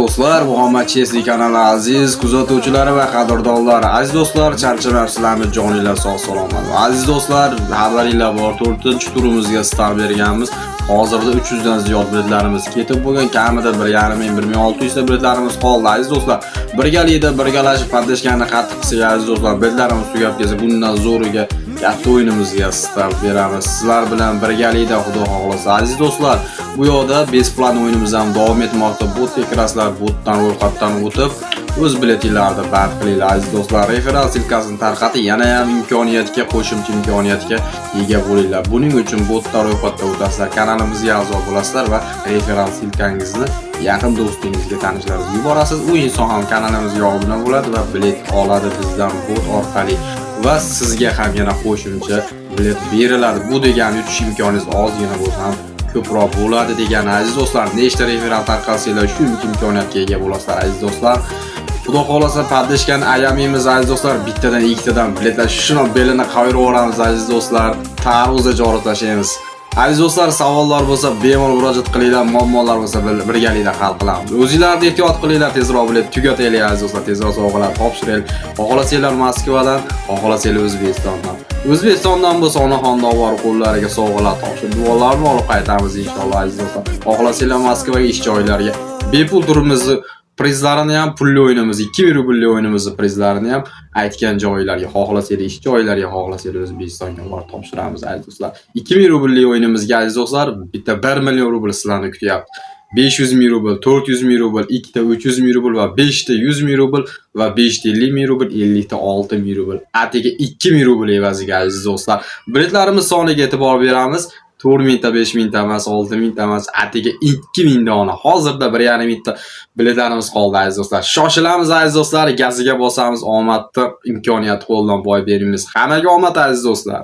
do'stlar, Muhammad Chesli kanali aziz kuzatuvchilari va qadrdonlar, aziz do'stlar, charchalar sizlarni joninglar sog' salomat. Aziz do'stlar, xabaringlar bor, 4-turimizga start berganmiz. Hozirda 300 dan ziyod biletlarimiz ketib bo'lgan, kamida 1.5-1600 ta biletlarimiz qoldi. Aziz do'stlar, birgalikda birgalashib qatnashganni qattiq qilsak, aziz do'stlar, biletlarimiz tugab kelsa, bundan zo'riga katta o'yinimizga start beramiz. Sizlar bilan birgalikda xudo xohlasa. Aziz do'stlar, bu yoqda besplan o'yinimiz ham davom etmoqda. Bot ekraslar botdan ro'yxatdan o'tib, o'z biletinglarni band qilinglar aziz do'stlar. Referral silkasini tarqating, yana ham imkoniyatga, qo'shimcha imkoniyatga ega bo'linglar. Buning uchun botdan ro'yxatdan o'tasizlar, kanalimizga a'zo bo'lasizlar va referral silkangizni yaqin do'stingizga, tanishlaringizga yuborasiz. U inson ham kanalimizga obuna bo'ladi va bilet oladi bizdan bot orqali. Va sizga ham yana qo'shimcha bilet beriladi. Bu degani yutish imkoningiz ozgina bo'lsa ham ko'proq bo'ladi degani aziz do'stlar. Nechta referal tarqalsanglar shu imkoniyatga ega bo'lasizlar aziz do'stlar. Xudo xolasa padishgan ayamimiz aziz do'stlar, bittadan ikkitadan biletlar shuni belini qavirib yuboramiz aziz do'stlar. Ta'ruzda joritashamiz. Aziz do'stlar, savollar bo'lsa bemalol murojaat qilinglar, muammolar bo'lsa birgalikda hal qilamiz. O'zingizlarni ehtiyot qilinglar, tezroq bilet tugataylik aziz do'stlar, tezroq sovg'alar topshiraylik. Xohlasanglar Moskvadan, xohlasanglar O'zbekistondan. O'zbekistondan bo'lsa onaxondan qo'llariga sovg'alar topshirib, duolarni olib qaytamiz inshaalloh aziz do'stlar. Xohlasanglar Moskvaga ish joylariga bepul turimizni prizlarini ham, pulli o'yinimiz 2000 rublli o'yinimizni prizlarini ham aytgan joylarga, xohlasanglar ish joylariga, xohlasanglar O'zbekistonga borib topshiramiz aziz do'stlar. 2000 rublli o'yinimizga aziz do'stlar, bitta 1 million rubl sizlarni kutyapti. 500 ming rubl, 400 ming rubl, 2 ta 300 ming rubl va 5 ta 100 ming rubl va 5 ta 50 ming rubl, 50 ta 6 ming rubl. Atiga 2 ming rubl evaziga aziz do'stlar. Biletlarimiz soniga e'tibor beramiz. 4000 ta, 5000 ta emas, 6000 ta emas, atiga 2000 dona. Hozirda 1.5 ming ta biletlarimiz qoldi aziz do'stlar. Shoshilamiz aziz do'stlar, gaziga bosamiz, omadni imkoniyat qo'ldan boy beramiz. Hammaga omad aziz do'stlar.